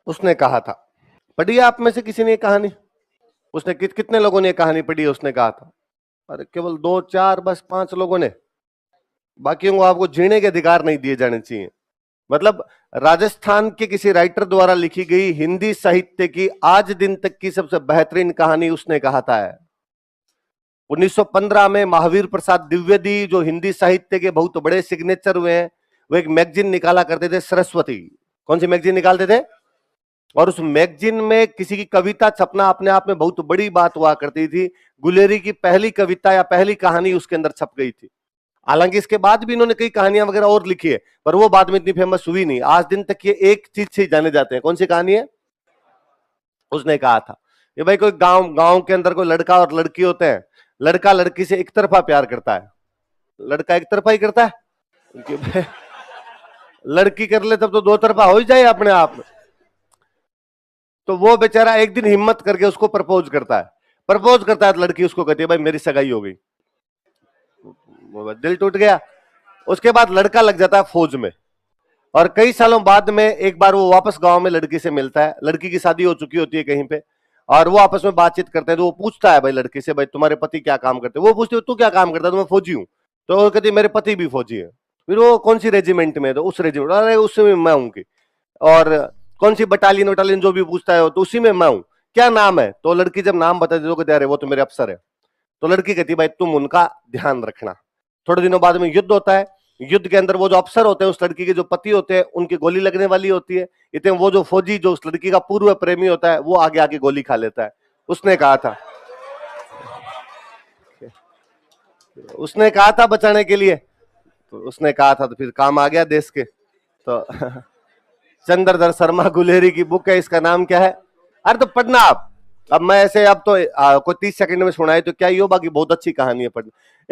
उसने कहा था। पढ़ी है आप में से किसी ने ये कहानी? उसने कितने लोगों ने ये कहानी पढ़ी है? उसने कहा था। अरे केवल 2 4 बस 5 लोगों ने। बाकियों को आपको जीने के अधिकार नहीं दिए जाने चाहिए। मतलब राजस्थान के किसी राइटर द्वारा लिखी गई हिंदी साहित्य की आज दिन तक की सबसे बेहतरीन कहानी उसने कहा था है। 1915 में महावीर प्रसाद द्विवेदी जो हिंदी साहित्य के बहुत बड़े सिग्नेचर हुए हैं, वो एक मैगजीन निकाला करते थे, सरस्वती। कौन सी मैगजीन निकालते थे? और उस मैगजीन में किसी की कविता छपना अपने आप में बहुत बड़ी बात हुआ करती थी। गुलेरी की पहली कविता या पहली कहानी उसके अंदर छप गई थी। हालांकि इसके बाद भी इन्होंने कई कहानियां वगैरह और लिखी है, पर वो बाद में इतनी फेमस हुई नहीं। आज दिन तक ये एक चीज से जाने जाते हैं। कौन सी कहानी है? उसने कहा था कि भाई कोई गांव गांव के अंदर कोई लड़का और लड़की होते हैं। लड़का लड़की से एक तरफा प्यार करता है। लड़का एक तरफा ही करता है कि भाई लड़की कर ले तब तो दो तरफा हो ही जाए अपने आप में। तो वो बेचारा एक दिन हिम्मत करके उसको प्रपोज करता है। प्रपोज करता है तो लड़की उसको कहती है भाई मेरी सगाई हो गई। दिल टूट गया। उसके बाद लड़का लग जाता है फौज में। और कई सालों बाद में एक बार वो वापस गांव में लड़की से मिलता है। लड़की की शादी हो चुकी होती है कहीं पे, और वो आपस में बातचीत करते हैं। तो वो पूछता है भाई लड़की से, भाई तुम्हारे पति क्या काम करते हैं? वो पूछते हो तू क्या काम करता है? तो मैं फौजी हूँ। तो वो कहती मेरे पति भी फौजी है। फिर वो कौन सी रेजिमेंट में? तो उस रेजिमेंट, अरे उसमें मैं हूँ की। और कौन सी बटालियन वटालियन जो भी पूछता है तो उसी में मैं हूँ। क्या नाम है? तो लड़की जब नाम बता देती तो वो तो मेरे अफसर है। तो लड़की कहती भाई तुम उनका ध्यान रखना। थोड़े दिनों बाद में युद्ध होता है। युद्ध के अंदर वो जो अफसर होते हैं उस लड़की के जो पति होते हैं उनकी गोली लगने वाली होती है। इतने वो जो फौजी जो उस लड़की का पूर्व प्रेमी होता है वो आगे आके गोली खा लेता है। उसने कहा था, उसने कहा था बचाने के लिए। तो उसने कहा था तो फिर काम आ गया देश के। तो चंद्रधर शर्मा गुलेरी की बुक है, इसका नाम क्या है? अरे तो पढ़ना आप। अब मैं ऐसे अब तो कोई 30 सेकंड में सुनाए तो क्या ही हो, बाकी बहुत अच्छी कहानी है पढ़ना। एक